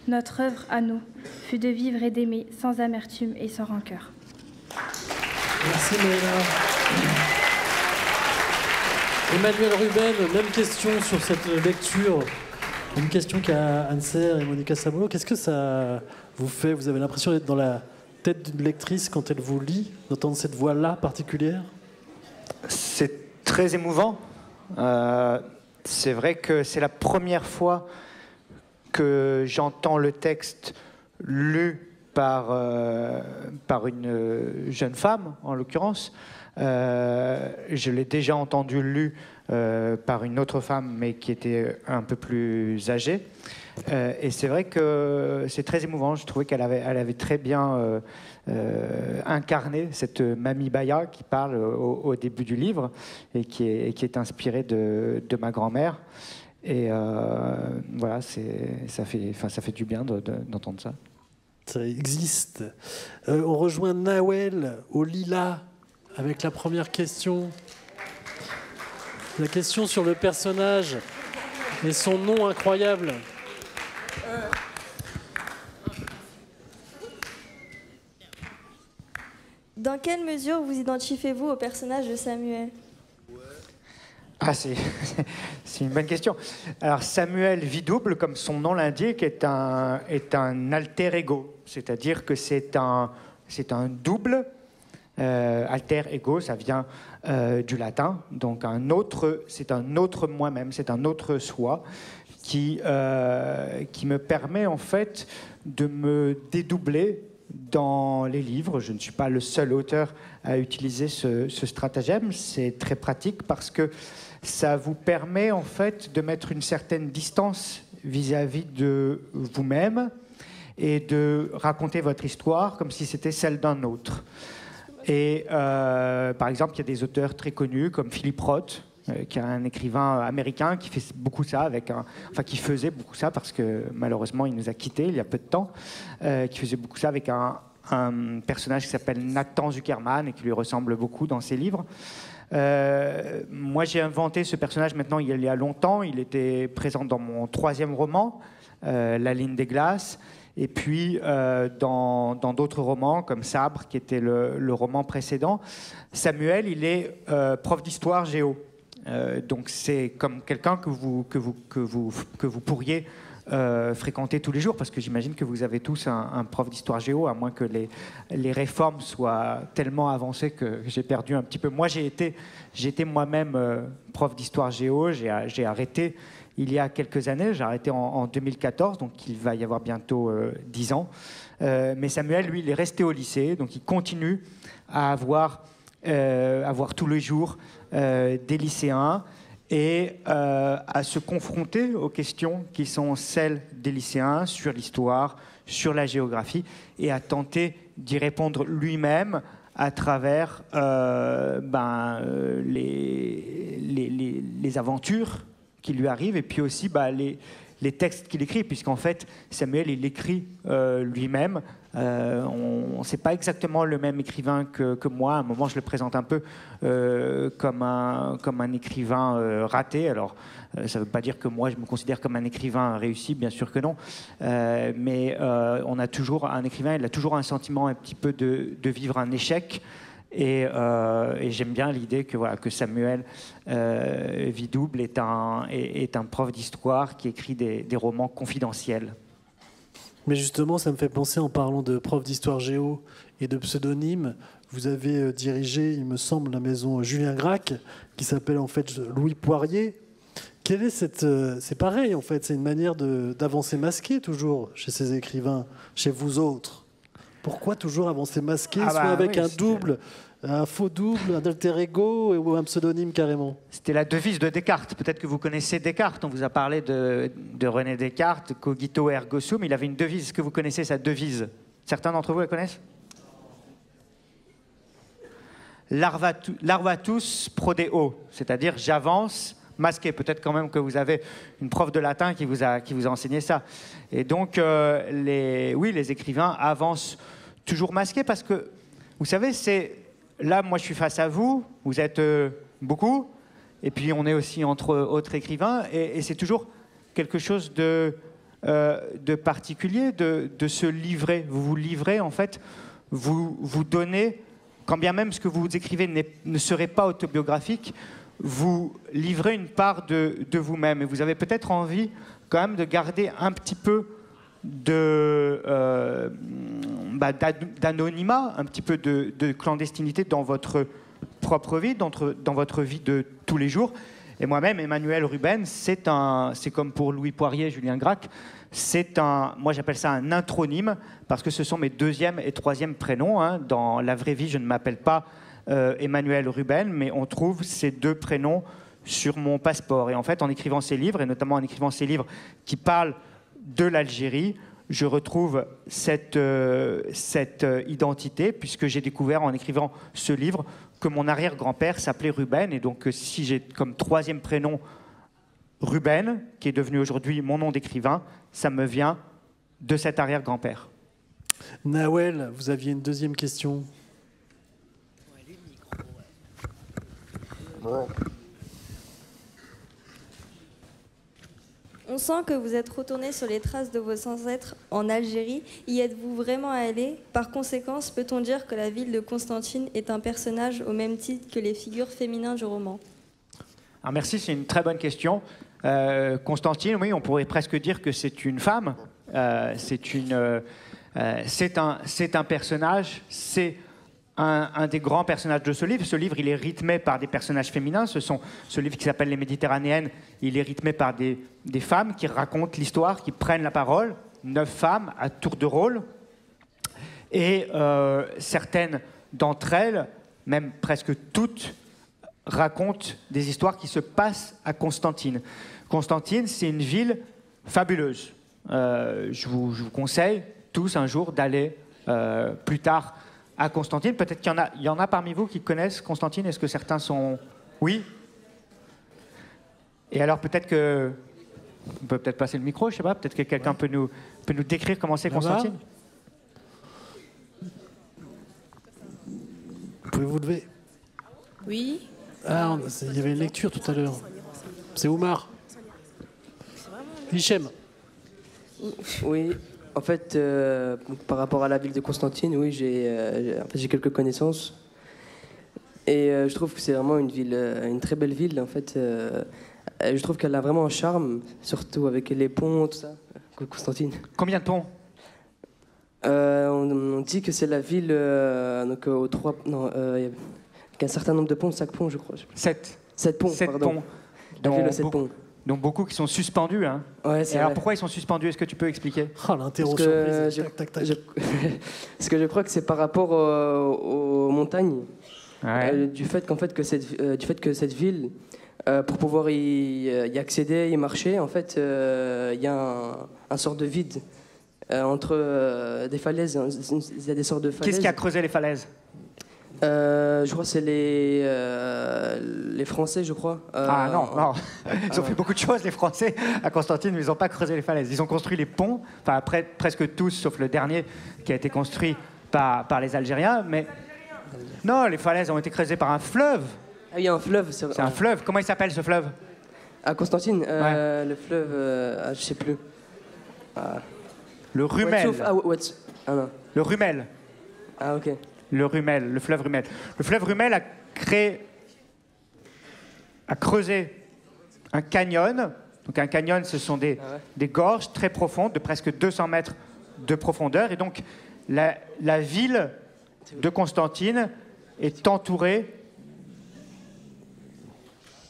Notre œuvre, à nous, fut de vivre et d'aimer sans amertume et sans rancœur.
Merci Maëla. Emmanuel Ruben, même question sur cette lecture. Une question qu'à Anne-Serre et Monica Sabolo. Qu'est-ce que ça vous fait? Vous avez l'impression d'être dans la tête d'une lectrice quand elle vous lit, d'entendre cette voix-là particulière?
C'est très émouvant. C'est vrai que c'est la première fois que j'entends le texte lu par une jeune femme, en l'occurrence. Je l'ai déjà entendu lu par une autre femme, mais qui était un peu plus âgée. Et c'est vrai que c'est très émouvant. Je trouvais qu'elle avait très bien incarné cette Mamie Baya qui parle au début du livre et qui est inspirée de ma grand-mère. Et voilà, ça fait du bien d'entendre ça.
Ça existe. On rejoint Nawel au Lila avec la première question. La question sur le personnage et son nom incroyable.
Dans quelle mesure vous identifiez-vous au personnage de Samuel?
Ah, c'est une bonne question. Alors, Samuel Vidouble, comme son nom l'indique, est un alter ego. C'est-à-dire que c'est un double. Alter ego, ça vient du latin. Donc, c'est un autre moi-même, c'est un autre soi qui me permet, en fait, de me dédoubler dans les livres. Je ne suis pas le seul auteur à utiliser ce stratagème. C'est très pratique parce que ça vous permet en fait de mettre une certaine distance vis-à-vis de vous-même et de raconter votre histoire comme si c'était celle d'un autre. Et par exemple, il y a des auteurs très connus comme Philip Roth, qui est un écrivain américain qui fait beaucoup ça qui faisait beaucoup ça parce que malheureusement il nous a quittés il y a peu de temps, qui faisait beaucoup ça avec un personnage qui s'appelle Nathan Zuckerman et qui lui ressemble beaucoup dans ses livres. Moi j'ai inventé ce personnage maintenant il y a longtemps, il était présent dans mon 3e roman, La ligne des glaces, et puis dans d'autres romans comme Sabre qui était le roman précédent. Samuel, il est prof d'histoire géo. Donc c'est comme quelqu'un que vous pourriez fréquenter tous les jours, parce que j'imagine que vous avez tous un prof d'histoire géo, à moins que les réformes soient tellement avancées que j'ai perdu un petit peu. Moi j'ai été moi-même prof d'histoire géo, j'ai arrêté il y a quelques années, j'ai arrêté en 2014, donc il va y avoir bientôt 10 ans. Mais Samuel, lui, il est resté au lycée, donc il continue à avoir tous les jours des lycéens et à se confronter aux questions qui sont celles des lycéens sur l'histoire, sur la géographie, et à tenter d'y répondre lui-même à travers les aventures qui lui arrivent et puis aussi les textes qu'il écrit, puisqu'en fait, Samuel, il écrit lui-même. C'est pas exactement le même écrivain que moi. À un moment, je le présente un peu comme un écrivain raté. Alors, ça ne veut pas dire que moi, je me considère comme un écrivain réussi, bien sûr que non. Mais on a toujours un écrivain, il a toujours un sentiment un petit peu de vivre un échec. Et j'aime bien l'idée que Samuel Vidouble est un prof d'histoire qui écrit des romans confidentiels.
Mais justement, ça me fait penser, en parlant de prof d'histoire géo et de pseudonyme, vous avez dirigé, il me semble, la maison Julien Gracq, qui s'appelle en fait Louis Poirier. Quelle est c'est pareil, en fait, c'est une manière d'avancer masqué, toujours, chez ces écrivains, chez vous autres. Pourquoi toujours avancer masqué, soit avec un double, un faux double, un alter ego ou un pseudonyme carrément?
C'était la devise de Descartes. Peut-être que vous connaissez Descartes. On vous a parlé de René Descartes, cogito ergo sum. Il avait une devise. Est-ce que vous connaissez sa devise? Certains d'entre vous la connaissent? Larvatus prodeo, c'est-à-dire j'avance masqué. Peut-être quand même que vous avez une prof de latin qui vous a enseigné ça. Et donc, les écrivains avancent toujours masqués parce que, vous savez, là, moi, je suis face à vous, vous êtes beaucoup, et puis on est aussi entre autres écrivains, et c'est toujours quelque chose de particulier de se livrer. Vous vous livrez, en fait, vous donnez, quand bien même ce que vous écrivez ne serait pas autobiographique, vous livrez une part de vous-même, et vous avez peut-être envie quand même de garder un petit peu d'anonymat, un petit peu de clandestinité dans votre propre vie, dans votre vie de tous les jours. Et moi-même, Emmanuel Ruben, c'est comme pour Louis Poirier, Julien Gracq, moi j'appelle ça un intronyme, parce que ce sont mes deuxième et troisième prénoms. Hein. Dans la vraie vie, je ne m'appelle pas Emmanuel Ruben, mais on trouve ces deux prénoms sur mon passeport. Et en fait, en écrivant ces livres, et notamment en écrivant ces livres qui parlent de l'Algérie, je retrouve cette identité, puisque j'ai découvert en écrivant ce livre que mon arrière-grand-père s'appelait Ruben, et donc si j'ai comme troisième prénom Ruben, qui est devenu aujourd'hui mon nom d'écrivain, ça me vient de cet arrière-grand-père.
Nawel, vous aviez une deuxième question.
On sent que vous êtes retourné sur les traces de vos ancêtres en Algérie. Y êtes-vous vraiment allé? Par conséquent, peut-on dire que la ville de Constantine est un personnage au même titre que les figures féminines du roman?
Alors merci, c'est une très bonne question. Constantine, oui, on pourrait presque dire que c'est une femme. C'est un personnage, c'est un des grands personnages de ce livre. Ce livre, il est rythmé par des personnages féminins. Ce livre qui s'appelle Les Méditerranéennes, il est rythmé par des femmes qui racontent l'histoire, qui prennent la parole. 9 femmes à tour de rôle. Et certaines d'entre elles, même presque toutes, racontent des histoires qui se passent à Constantine. Constantine, c'est une ville fabuleuse. Je vous conseille tous un jour d'aller plus tard à Constantine. Peut-être qu'il y en a parmi vous qui connaissent Constantine. Est-ce que certains sont... Oui? Et alors peut-être que... On peut peut-être passer le micro, je sais pas. Peut-être que quelqu'un peut nous décrire comment c'est Constantine.
Pouvez-vous lever?
Oui.
Ah, il y avait une lecture tout à l'heure. C'est Oumar. Hichem.
Oui. En fait, par rapport à la ville de Constantine, oui, j'ai quelques connaissances. Et je trouve que c'est vraiment une ville, une très belle ville. En fait, je trouve qu'elle a vraiment un charme, surtout avec les ponts, tout ça. Constantine.
Combien de ponts?
On dit que c'est la ville donc aux 3. Non, avec un certain nombre de ponts, 5 ponts, je crois.
7.
7 ponts.
7
pardon.
ponts.
La ville aux 7 ponts.
Donc beaucoup qui sont suspendus. Hein.
Ouais,
et alors pourquoi ils sont suspendus? Est-ce que tu peux expliquer?
Ah, l'interro surprise.
Parce que je crois que c'est par rapport aux montagnes. Ouais. Du fait que cette ville, pour pouvoir y accéder, y marcher, en fait, il y a un sort de vide entre des falaises. Il y a des sortes de falaises.
Qu'est-ce qui a creusé les falaises?
Je crois que c'est les Français, je crois.
Ah non. Ils ont fait beaucoup de choses, les Français, à Constantine, mais ils n'ont pas creusé les falaises. Ils ont construit les ponts, enfin presque tous, sauf le dernier, qui a été construit par les Algériens. Mais non, les falaises ont été creusées par un fleuve.
Ah, il y a un fleuve.
C'est un fleuve. Comment il s'appelle, ce fleuve?
À Constantine, le fleuve, je ne sais plus.
Le Rumel.
Non.
Le Rumel.
Ah, ok.
Le fleuve Rumel. Le fleuve Rumel a creusé un canyon. Donc un canyon, ce sont des gorges très profondes, de presque 200 mètres de profondeur. Et donc la ville de Constantine est entourée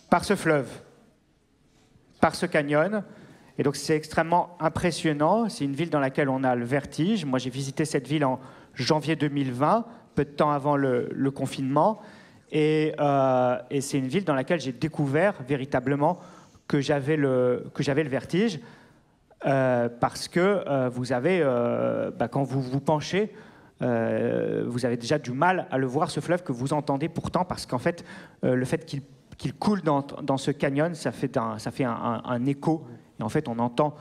par ce fleuve, par ce canyon. Et donc c'est extrêmement impressionnant. C'est une ville dans laquelle on a le vertige. Moi, j'ai visité cette ville en janvier 2020, peu de temps avant le confinement. Et c'est une ville dans laquelle j'ai découvert véritablement que j'avais le vertige. Parce que vous avez, quand vous vous penchez, vous avez déjà du mal à le voir, ce fleuve que vous entendez pourtant, parce qu'en fait, le fait qu'il coule dans ce canyon, ça fait un écho. Et en fait, on entend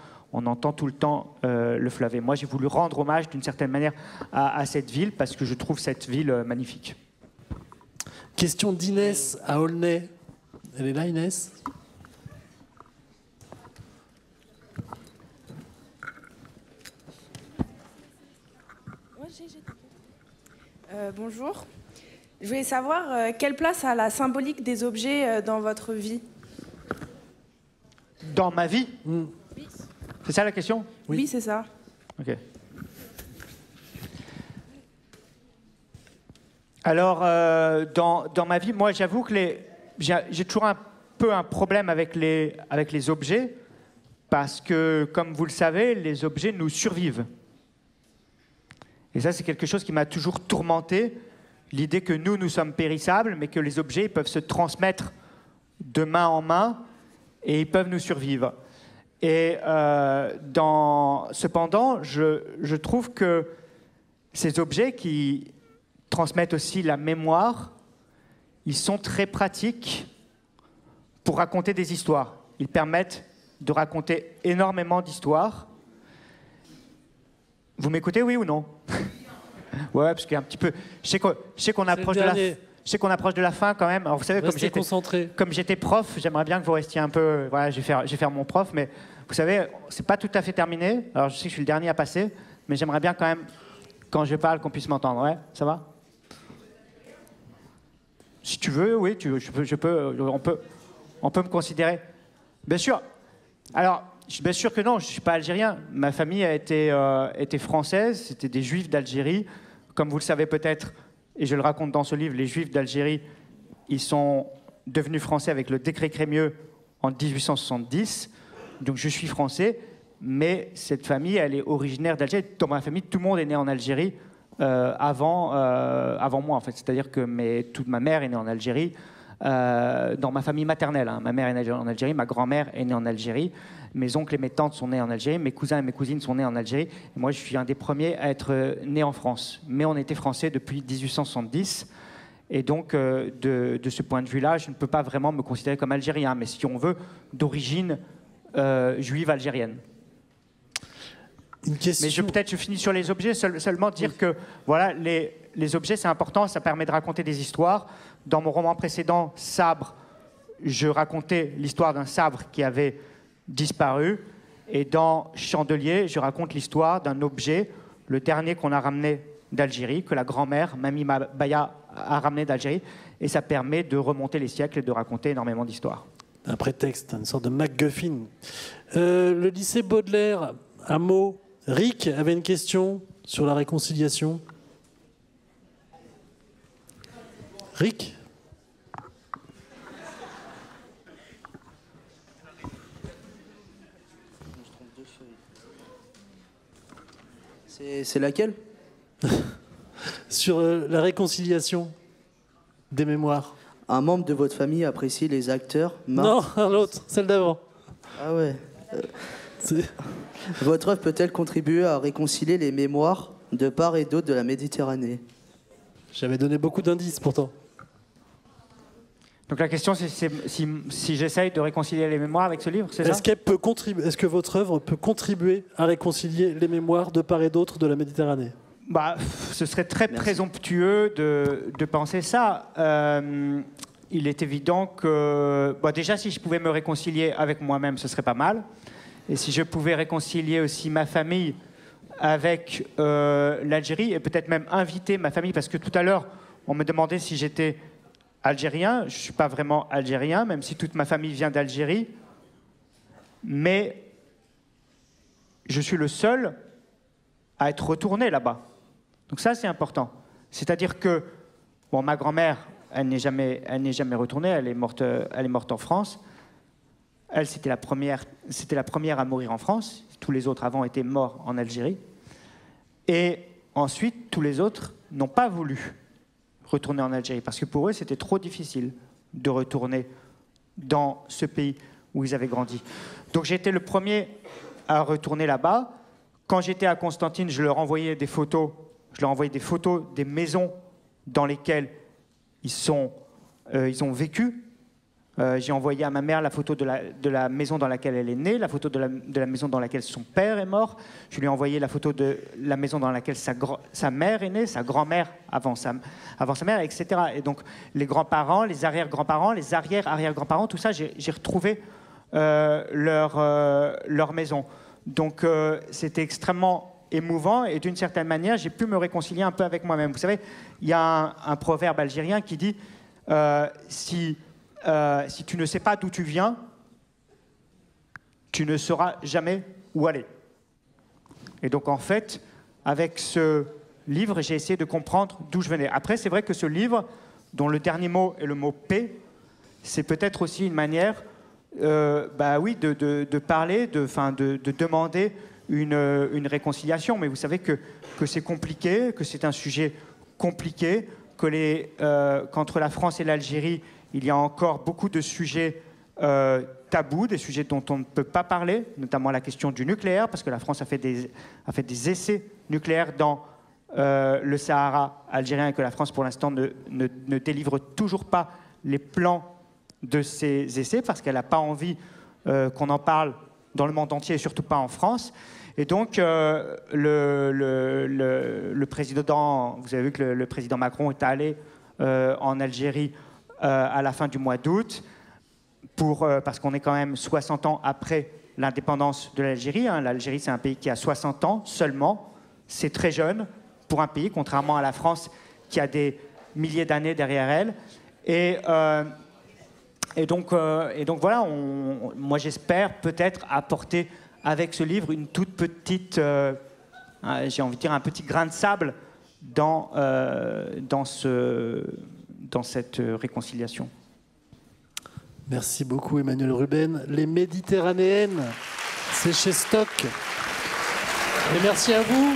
tout le temps le fleuve. Et moi, j'ai voulu rendre hommage d'une certaine manière à cette ville, parce que je trouve cette ville magnifique.
Question d'Inès à Aulnay. Elle est là, Inès?
Bonjour. Je voulais savoir quelle place a la symbolique des objets dans votre vie?
Dans ma vie? Oui. C'est ça la question?
Oui, c'est ça.
Ok. Alors, dans ma vie, moi, j'avoue que j'ai toujours un peu un problème avec les objets, parce que, comme vous le savez, les objets nous survivent. Et ça, c'est quelque chose qui m'a toujours tourmenté, l'idée que nous sommes périssables, mais que les objets ils peuvent se transmettre de main en main, et ils peuvent nous survivre. Et cependant, je trouve que ces objets qui transmettent aussi la mémoire, ils sont très pratiques pour raconter des histoires. Ils permettent de raconter énormément d'histoires. Vous m'écoutez, oui ou non? Ouais, parce qu'il y a un petit peu... Je sais qu'on approche de la fin quand même. Alors, vous savez, comme j'étais prof, j'aimerais bien que vous restiez un peu... Voilà, je vais faire mon prof, mais vous savez, c'est pas tout à fait terminé. Alors, je sais que je suis le dernier à passer, mais j'aimerais bien quand même, quand je parle, qu'on puisse m'entendre. Ouais, ça va? Si tu veux, oui, on peut me considérer. Bien sûr. Alors, bien sûr que non, je ne suis pas algérien. Ma famille était française, c'était des juifs d'Algérie. Comme vous le savez peut-être, et je le raconte dans ce livre, les juifs d'Algérie, ils sont devenus français avec le décret Crémieux en 1870. Donc je suis français, mais cette famille, elle est originaire d'Algérie. Dans ma famille, tout le monde est né en Algérie avant moi, en fait. C'est-à-dire que toute ma mère est née en Algérie. Dans ma famille maternelle, hein. Ma mère est née en Algérie, ma grand-mère est née en Algérie, mes oncles et mes tantes sont nés en Algérie, mes cousins et mes cousines sont nés en Algérie, et moi je suis un des premiers à être né en France. Mais on était français depuis 1870, et donc de ce point de vue-là, je ne peux pas vraiment me considérer comme algérien, mais si on veut, d'origine juive algérienne.
Une question...
Mais je finis sur les objets, seulement dire que voilà, les objets c'est important, ça permet de raconter des histoires. Dans mon roman précédent, Sabre, je racontais l'histoire d'un sabre qui avait disparu. Et dans Chandelier, je raconte l'histoire d'un objet, le dernier qu'on a ramené d'Algérie, que la grand-mère, Mamie Baya, a ramené d'Algérie. Et ça permet de remonter les siècles et de raconter énormément d'histoires.
Un prétexte, une sorte de MacGuffin. Le lycée Baudelaire, un mot. Rick avait une question sur la réconciliation. Rick?
C'est laquelle?
Sur la réconciliation des mémoires.
Un membre de votre famille apprécie les acteurs.
Non, l'autre, celle d'avant.
Ah ouais. Votre œuvre peut-elle contribuer à réconcilier les mémoires de part et d'autre de la Méditerranée?
J'avais donné beaucoup d'indices pourtant.
Donc la question, c'est si j'essaye de réconcilier les mémoires avec ce livre, c'est ça?
Est-ce que votre œuvre peut contribuer à réconcilier les mémoires de part et d'autre de la Méditerranée?
Bah, ce serait très présomptueux de penser ça. Il est évident que... Bon, déjà, si je pouvais me réconcilier avec moi-même, ce serait pas mal. Et si je pouvais réconcilier aussi ma famille avec l'Algérie, et peut-être même inviter ma famille, parce que tout à l'heure, on me demandait si j'étais algérien. Je ne suis pas vraiment algérien, même si toute ma famille vient d'Algérie. Mais je suis le seul à être retourné là-bas. Donc ça, c'est important. C'est-à-dire que, bon, ma grand-mère, elle n'est jamais retournée, elle est morte en France. Elle, c'était la première à mourir en France. Tous les autres avant étaient morts en Algérie. Et ensuite, tous les autres n'ont pas voulu retourner en Algérie, parce que pour eux, c'était trop difficile de retourner dans ce pays où ils avaient grandi. Donc j'ai été le premier à retourner là-bas. Quand j'étais à Constantine, je leur envoyais des photos des maisons dans lesquelles ils ont vécu. J'ai envoyé à ma mère la photo de la maison dans laquelle elle est née, la photo de la maison dans laquelle son père est mort. Je lui ai envoyé la photo de la maison dans laquelle sa mère est née, sa grand-mère avant sa mère, etc. Et donc les grands-parents, les arrière-grands-parents, les arrière-arrière-grands-parents, tout ça, j'ai retrouvé leur maison. Donc c'était extrêmement émouvant et d'une certaine manière, j'ai pu me réconcilier un peu avec moi-même. Vous savez, il y a un proverbe algérien qui dit si tu ne sais pas d'où tu viens, tu ne sauras jamais où aller. Et donc, en fait, avec ce livre, j'ai essayé de comprendre d'où je venais. Après, c'est vrai que ce livre, dont le dernier mot est le mot « paix », c'est peut-être aussi une manière de parler, de demander une réconciliation. Mais vous savez que c'est compliqué, que c'est un sujet compliqué, qu'entre la France et l'Algérie, il y a encore beaucoup de sujets tabous, des sujets dont on ne peut pas parler, notamment la question du nucléaire, parce que la France a fait des essais nucléaires dans le Sahara algérien et que la France, pour l'instant, ne délivre toujours pas les plans de ces essais, parce qu'elle n'a pas envie qu'on en parle dans le monde entier, et surtout pas en France. Et donc, le président, vous avez vu que le président Macron est allé en Algérie à la fin du mois d'août, parce qu'on est quand même 60 ans après l'indépendance de l'Algérie. Hein. L'Algérie, c'est un pays qui a 60 ans seulement. C'est très jeune pour un pays, contrairement à la France qui a des milliers d'années derrière elle. Et donc voilà, moi j'espère peut-être apporter avec ce livre une toute petite, j'ai envie de dire un petit grain de sable dans cette réconciliation.
Merci beaucoup Emmanuel Ruben. Les Méditerranéennes, c'est chez Stock. Et merci à vous.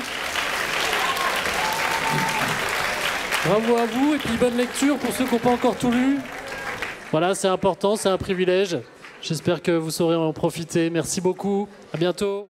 Bravo à vous et puis bonne lecture pour ceux qui n'ont pas encore tout lu. Voilà, c'est important, c'est un privilège. J'espère que vous saurez en profiter. Merci beaucoup. À bientôt.